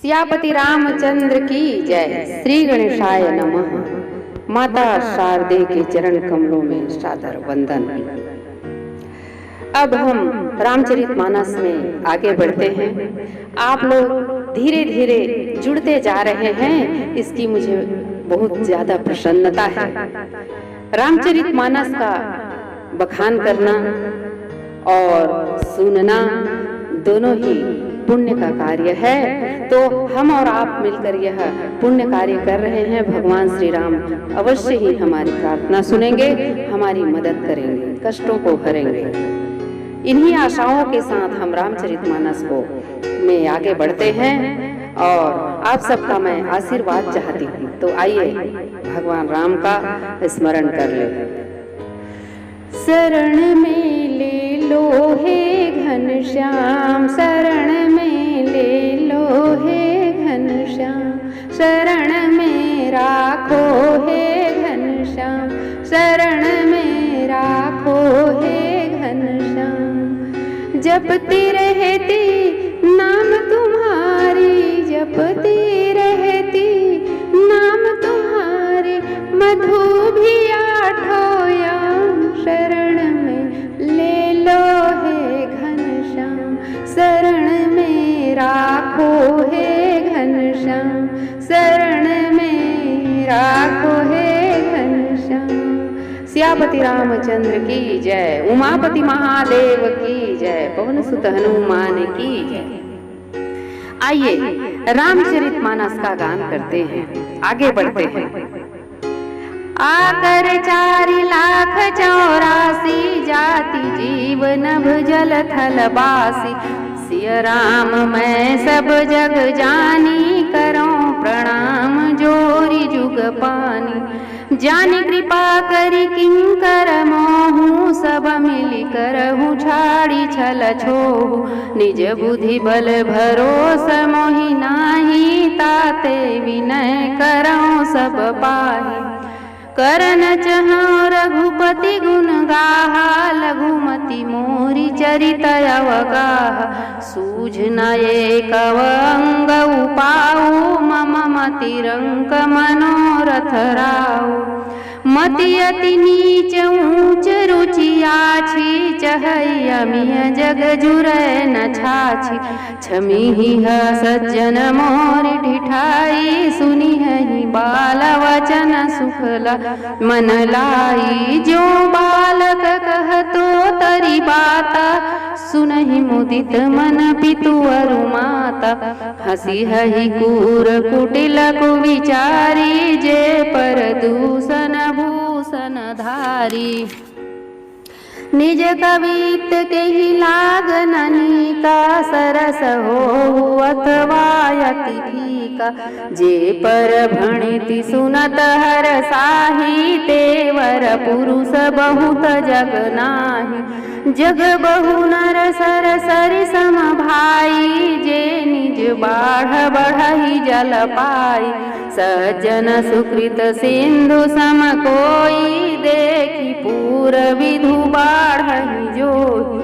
सियापति रामचंद्र की जय। श्री गणेशाय नमः। माता शारदे के चरण कमलों में सादर वंदन। अब हम रामचरितमानस में आगे बढ़ते हैं। आप लोग धीरे धीरे जुड़ते जा रहे हैं, इसकी मुझे बहुत ज्यादा प्रसन्नता है। रामचरितमानस का बखान करना और सुनना दोनों ही पुण्य का कार्य है, तो हम और आप मिलकर यह पुण्य कार्य कर रहे हैं। भगवान श्री राम अवश्य ही हमारी प्रार्थना सुनेंगे, हमारी मदद करेंगे, कष्टों को हरेंगे। इन्हीं आशाओं के साथ हम रामचरितमानस को में आगे बढ़ते हैं और आप सबका मैं आशीर्वाद चाहती हूँ। तो आइए भगवान राम का स्मरण कर ले। शरण में ले लो हे घनश्याम, शरण में ले लो हे घनश्याम, शरण में राखो हे घनश्याम, शरण में राखो हे घनश्याम। जपती रहती नाम तुम्हारी, जपती रहती नाम तुम्हारी, मधु भी आठो याम, शरण में ले लो हे घनश्याम, शरण में राखो हे घनश्याम, शरण में राखो हे घनश्याम। सियापति रामचंद्र की जय, उमापति महादेव की जय, पवन सुत हनुमान की जय। आइए रामचरितमानस का गान करते हैं, आगे बढ़ते हैं। आकर 4,84,000 जाति जीव नभ जल थल बासी, सिय राम मैं सब जग जानी, करो प्रणाम जोरी जुग पानी। जानी कृपा करी किंकर मोहू, सब मिली करहु छाड़ी छल छोहू। निज बुद्धि बल भरोस मोहि नाही, ताते विनय करऊं सब पाही। करन चहु रघुपति गुण गाहा, लघुमति मोरी चरित अवगाहा। सूझ न एक अंग उपाऊ, मम मति रंक मनोरथ राऊ। मति अति नीच ऊंच रुचि आछि, चहई अमिय जग जुरै न छाछि। छमिहि सज्जन मोरि ढिठाई, सुनिहि बाल वचन सुखला मन लाई। जो बालक कहतो तरि बाता, सुनहि मुदित मन पितु अरु माता। हसी हहि कूर कुटिल कुविचारी, जे पर दूषण भूषण धारी। निज कवित केहि लागन नीका, सरस हो अथवा अति फीका। जे पर भणिति सुनत हर साही, तेवर पुरुष बहुत जग नाही। जग बहु नर सर सरि सम भाई, जे निज बाढ़ बढ़हि जल पाई। सज्जन सुकृत सिंधु सम कोई, देखि पूर विधु बाढ़हि जोई।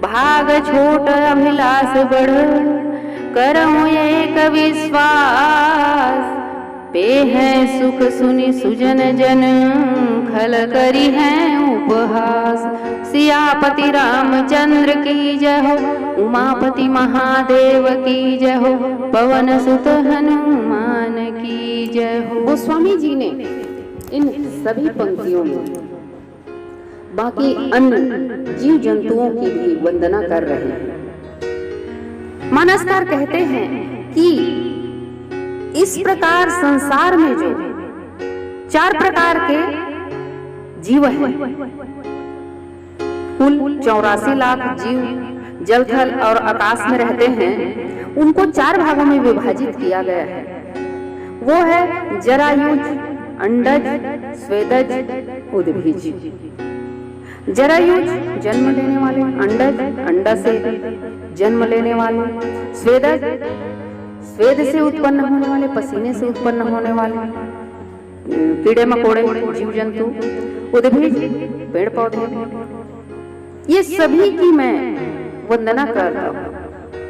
भाग छोट अभिलाष बढ़, करऊं एक विश्वास। पे है सुख सुनि सुजन जन, खल करी है उपहास। सियापति रामचंद्र की जय हो, उमापति महादेव की जय हो, पवन सुत हनुमान की जय हो। गोस्वामी जी ने इन सभी पंक्तियों में बाकी अन्य जीव जंतुओं की भी वंदना कर रहे हैं। मानसकार कहते हैं कि इस प्रकार संसार में जो 4 प्रकार के जीव हैं, कुल 84 लाख जीव जल थल और आकाश में रहते हैं, उनको 4 भागों में विभाजित किया गया है। वो है जरायुज, अंडज, स्वेदज, उद्भिज। जरायुज जन्म लेने वाले, अंडज अंडा से जन्म लेने वाले, स्वेदज स्वेद से उत्पन्न होने वाले, पसीने से उत्पन्न होने वाले कीड़े मकोड़े जीव जंतु, उद्भिज पेड़ पौधे। ये सभी की मैं वंदना करता हूँ,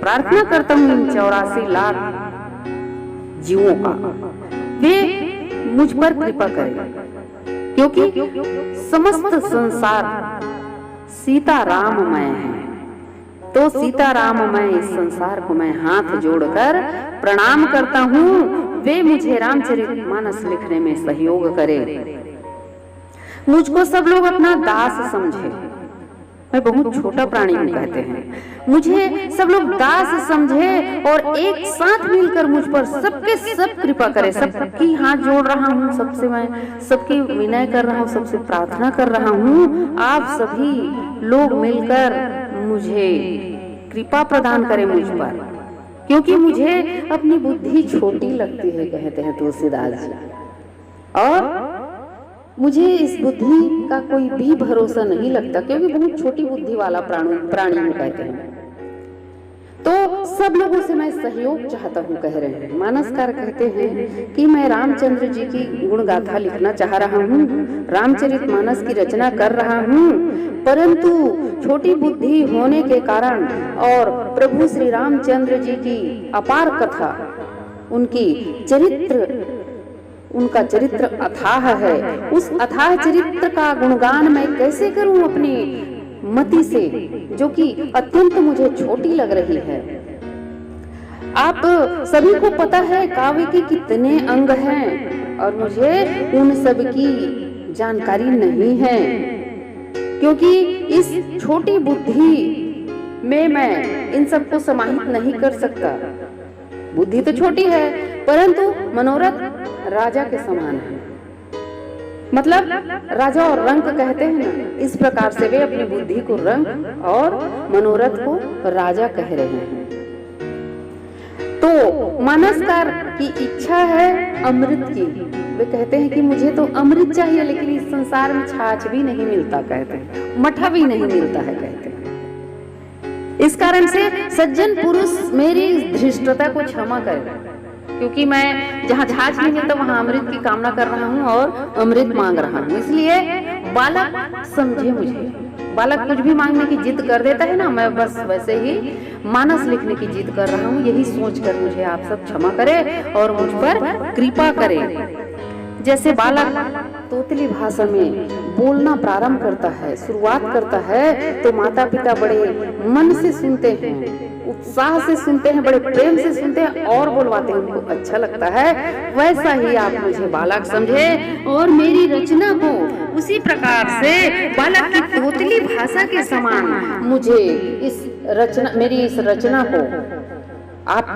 प्रार्थना करता हूँ इन 84 लाख जीवों का, वे मुझ पर कृपा करें, क्योंकि समस्त संसार सीताराममय है। तो सीताराममय इस संसार को मैं हाथ जोड़कर प्रणाम करता हूँ, वे मुझे रामचरितमानस लिखने में सहयोग करें। मुझको सब लोग अपना दास समझे, मैं बहुत छोटा प्राणी हूँ कहते हैं, मुझे सब लोग दास समझे और एक साथ मिलकर मुझ पर सबके सब कृपा करे। सबकी हाथ जोड़ रहा हूँ, सबसे मैं सबकी विनय कर रहा हूँ, सबसे प्रार्थना कर रहा हूँ, आप सभी लोग मिलकर मुझे कृपा प्रदान करें मुझ पर, क्योंकि मुझे अपनी बुद्धि छोटी लगती है कहते हैं तुलसीदास जी, और मुझे इस बुद्धि का कोई भी भरोसा नहीं लगता, क्योंकि बहुत छोटी बुद्धि वाला प्राणी हूँ कहते हैं। तो सब लोगों से मैं सहयोग चाहता हूँ कह रहे हैं। मानसकार कहते हैं कि मैं रामचंद्र जी की गुण गाथा लिखना चाह रहा हूँ, रामचरितमानस की रचना कर रहा हूँ, परंतु छोटी बुद्धि होने के कारण और प्रभु श्री रामचंद्र जी की अपार कथा, उनका चरित्र अथाह है, उस अथाह चरित्र का गुणगान मैं कैसे करूं अपनी मति से, जो कि अत्यंत मुझे छोटी लग रही है। आप सभी को पता है काव्य के कितने अंग हैं, और मुझे उन सब की जानकारी नहीं है, क्योंकि इस छोटी बुद्धि में मैं इन सबको समाहित नहीं कर सकता। बुद्धि तो छोटी है, परंतु मनोरथ राजा के समान है, मतलब राजा और रंक कहते हैं ना, इस प्रकार से वे अपनी बुद्धि को रंक और मनोरथ को राजा कह रहे हैं। तो मानसकार की इच्छा है अमृत की, वे कहते हैं कि मुझे तो अमृत चाहिए, लेकिन इस संसार में छाछ भी नहीं मिलता कहते हैं, मठा भी नहीं मिलता है कहते हैं। इस कारण से सज्जन पुरुष मेरी धृष्टता को क्षमा करे, क्योंकि मैं जहाँ छाछ नहीं मिलता वहाँ अमृत की कामना कर रहा हूँ और अमृत मांग रहा हूँ। इसलिए बालक समझे मुझे, बालक कुछ भी मांगने की जिद कर देता है ना, मैं बस वैसे ही मानस लिखने की जिद कर रहा हूँ। यही सोचकर मुझे आप सब क्षमा करें और मुझ पर कृपा करें। जैसे बालक तोतली भाषा में बोलना प्रारंभ करता है, शुरुआत करता है, तो माता पिता बड़े मन से सुनते हैं, उत्साह से सुनते हैं, बड़े प्रेम से सुनते हैं और बुलवाते हैं, उनको अच्छा लगता है। वैसा ही आप मुझे बालक समझे और मेरी रचना को उसी प्रकार से बालक की तोतली भाषा के समान मुझे मेरी इस रचना को आप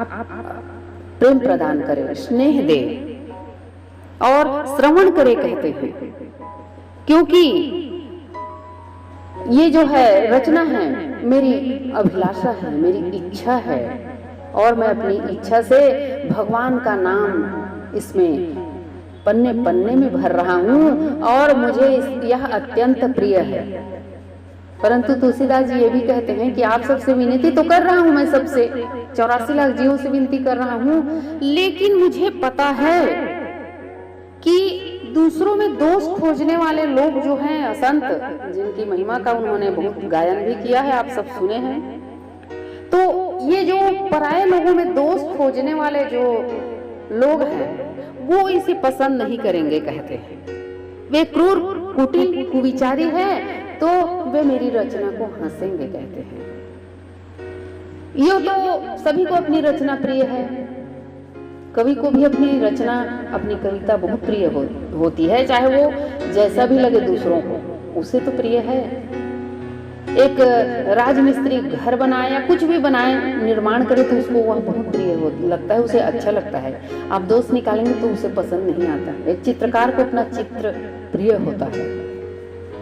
प्रेम प्रदान करें, स्नेह दे और श्रवण करे कहते हैं, क्योंकि ये जो है रचना है मेरी अभिलाषा है, मेरी इच्छा है, और मैं अपनी इच्छा से भगवान का नाम इसमें पन्ने पन्ने में भर रहा हूँ और मुझे यह अत्यंत प्रिय है। परंतु तुलसीदास जी ये भी कहते हैं कि आप सबसे विनती तो कर रहा हूँ, मैं सबसे 84 लाख जीवों से विनती कर रहा हूँ, लेकिन मुझे पता है कि दूसरों में दोष खोजने वाले लोग जो हैं असंत, जिनकी महिमा का उन्होंने बहुत गायन भी किया है, आप सब सुने हैं, तो ये जो पराये लोगों में दोष खोजने वाले जो लोग हैं वो इसे पसंद नहीं करेंगे कहते हैं। वे क्रूर कुटिल कुविचारी हैं, तो वे मेरी रचना को हंसेंगे कहते हैं। ये तो सभी को अपनी रचना प्रिय है, कवि को भी अपनी रचना, अपनी कविता बहुत प्रिय होती है, चाहे वो जैसा भी लगे दूसरों को, उसे तो प्रिय है। एक राजमिस्त्री घर बनाए या कुछ भी बनाए, निर्माण करे, तो उसको वह बहुत प्रिय लगता है, उसे अच्छा लगता है। आप दोष निकालेंगे तो उसे पसंद नहीं आता। एक चित्रकार को अपना चित्र प्रिय होता है।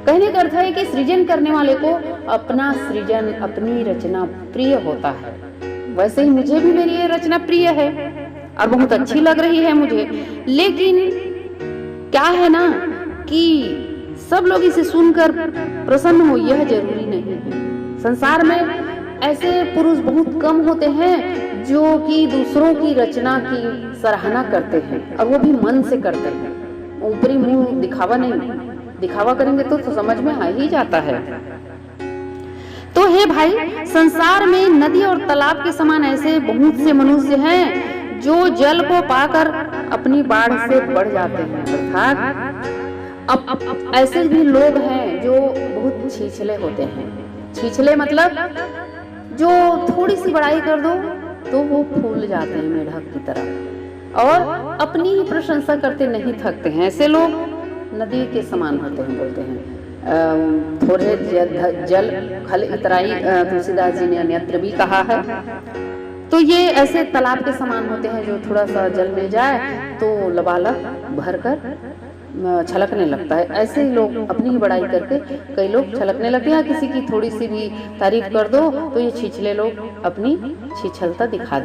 कहने का अर्थ है कि सृजन करने वाले को अपना सृजन, अपनी रचना प्रिय होता है। वैसे ही मुझे भी मेरी ये रचना प्रिय है और बहुत अच्छी लग रही है मुझे, लेकिन क्या है ना कि सब लोग इसे सुनकर प्रसन्न हो, यह जरूरी नहीं है। संसार में ऐसे पुरुष बहुत कम होते हैं जो कि दूसरों की रचना की सराहना करते हैं, और वो भी मन से करते हैं, ऊपरी मुंह दिखावा नहीं। दिखावा करेंगे तो समझ में आ ही जाता है। तो हे भाई, संसार में नदी और तालाब के समान ऐसे बहुत से मनुष्य हैं जो जल को पाकर अपनी बाढ़ से बढ़ जाते हैं। अर्थात अब ऐसे भी लोग हैं जो बहुत छिछले होते हैं। छिछले मतलब जो थोड़ी सी बड़ाई कर दो तो वो फूल जाते हैं मेढक की तरह और अपनी ही प्रशंसा करते नहीं थकते हैं। ऐसे लोग नदी के समान होते हैं, बोलते हैं थोड़े जल खल इतराई, तुलसीदास जी ने अन्यत्र भी कहा है। तो ये ऐसे तालाब के समान होते हैं, जो थोड़ा सा जल मिल जाए तो लबालब भर कर छलकने लगता है। ऐसे ही लोग अपनी ही बड़ाई करके कई लोग छलकने लगते हैं। किसी की थोड़ी सी भी तारीफ कर दो तो ये छिछले लोग अपनी छिछलता दिखा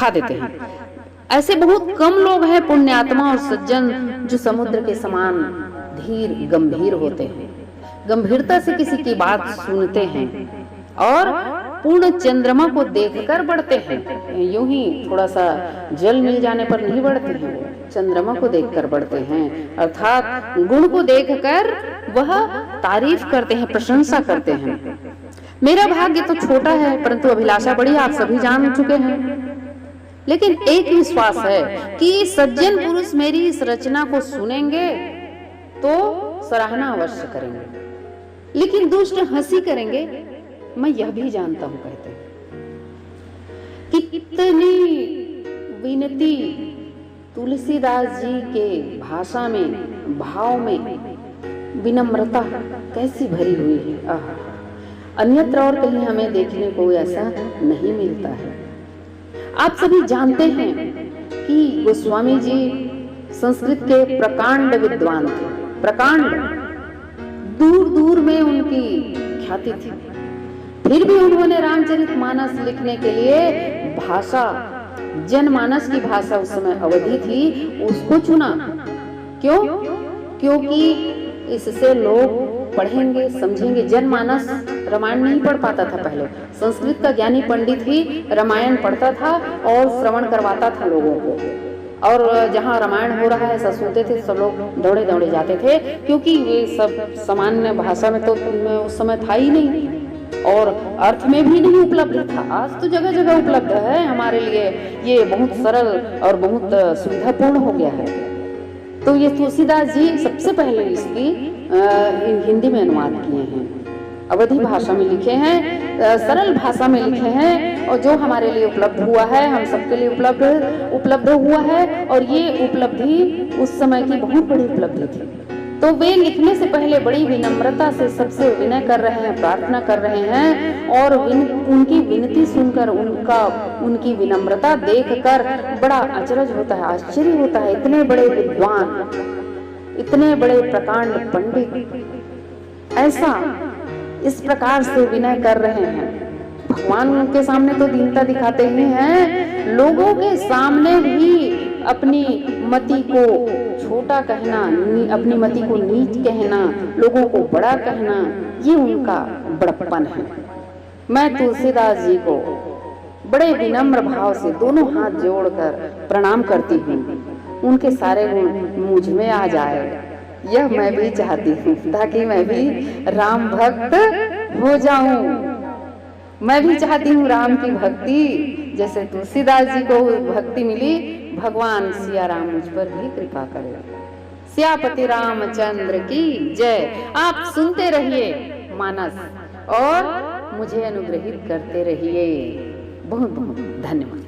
देते हैं। ऐसे बहुत कम लोग हैं पुण्यात्मा और सज्जन जो समुद्र के समान धीर गंभीर होते हैं, गंभीरता से किसी की बात सुनते हैं और पूर्ण चंद्रमा को देखकर बढ़ते हैं। यूं ही थोड़ा सा जल मिल जाने पर नहीं बढ़ते हैं, चंद्रमा को देखकर बढ़ते हैं। अर्थात गुण को देखकर वह तारीफ करते हैं, प्रशंसा करते हैं। मेरा भाग्य तो छोटा है परंतु अभिलाषा बड़ी, आप सभी जान चुके हैं। लेकिन एक विश्वास है कि सज्जन पुरुष मेरी इस रचना को सुनेंगे तो सराहना अवश्य करेंगे, लेकिन दुष्ट हंसी करेंगे, मैं यह भी जानता हूं। कहते हैं कितनी विनती तुलसीदास जी के भाषा में, भाव में विनम्रता कैसी भरी हुई है। अन्यत्र और कहीं हमें देखने को ऐसा नहीं मिलता है। आप सभी जानते हैं कि गोस्वामी जी संस्कृत के प्रकांड विद्वान थे। प्रकांड, दूर दूर में उनकी ख्याति थी। फिर भी उन्होंने रामचरितमानस लिखने के लिए भाषा, जनमानस की भाषा उस समय अवधि थी, उसको चुना। क्यों? क्योंकि इससे लोग पढ़ेंगे, समझेंगे। जनमानस रामायण नहीं पढ़ पाता था पहले। संस्कृत का ज्ञानी पंडित ही रामायण पढ़ता था और श्रवण करवाता था लोगों को। और जहाँ रामायण हो रहा है ऐसा सुनते थे, सब लोग दौड़े दौड़े जाते थे, क्योंकि ये सब सामान्य भाषा में तो उस समय था ही नहीं और अर्थ में भी नहीं उपलब्ध था। आज तो जगह जगह उपलब्ध है हमारे लिए, ये बहुत सरल और बहुत सुविधापूर्ण हो गया है। तो ये तुलसीदास जी सबसे पहले इसकी हिंदी में अनुवाद किए हैं, अवधी भाषा में लिखे हैं, सरल भाषा में लिखे हैं, और जो हमारे लिए उपलब्ध हुआ है, हम सबके लिए उपलब्ध हुआ है। और ये उपलब्धि उस समय की बहुत बड़ी उपलब्धि थी। तो वे लिखने से पहले बड़ी विनम्रता से सबसे विनय कर रहे हैं, प्रार्थना कर रहे हैं, और उनकी विनती सुनकर, उनकी विनम्रता देखकर बड़ा अचरज होता है, आश्चर्य होता है। इतने बड़े विद्वान, इतने बड़े प्रकांड पंडित ऐसा इस प्रकार से विनय कर रहे हैं। भगवान के सामने तो दीनता दिखाते ही हैं, लोगों के सामने भी अपनी मति को छोटा कहना, अपनी मति को नीच कहना, लोगों को बड़ा कहना, ये उनका बड़प्पन है। मैं तुलसीदास जी को बड़े विनम्र भाव से दोनों हाथ जोड़कर प्रणाम करती हूँ। उनके सारे गुण मुझ में आ जाए, यह मैं भी चाहती हूँ, ताकि मैं भी राम भक्त हो जाऊं। मैं भी चाहती हूँ राम की भक्ति, जैसे तुलसीदास जी को भक्ति मिली, भगवान सिया राम मुझ पर भी कृपा करे। सियापति रामचंद्र की जय। आप सुनते रहिए मानस और मुझे अनुग्रहित करते रहिए। बहुत बहुत धन्यवाद।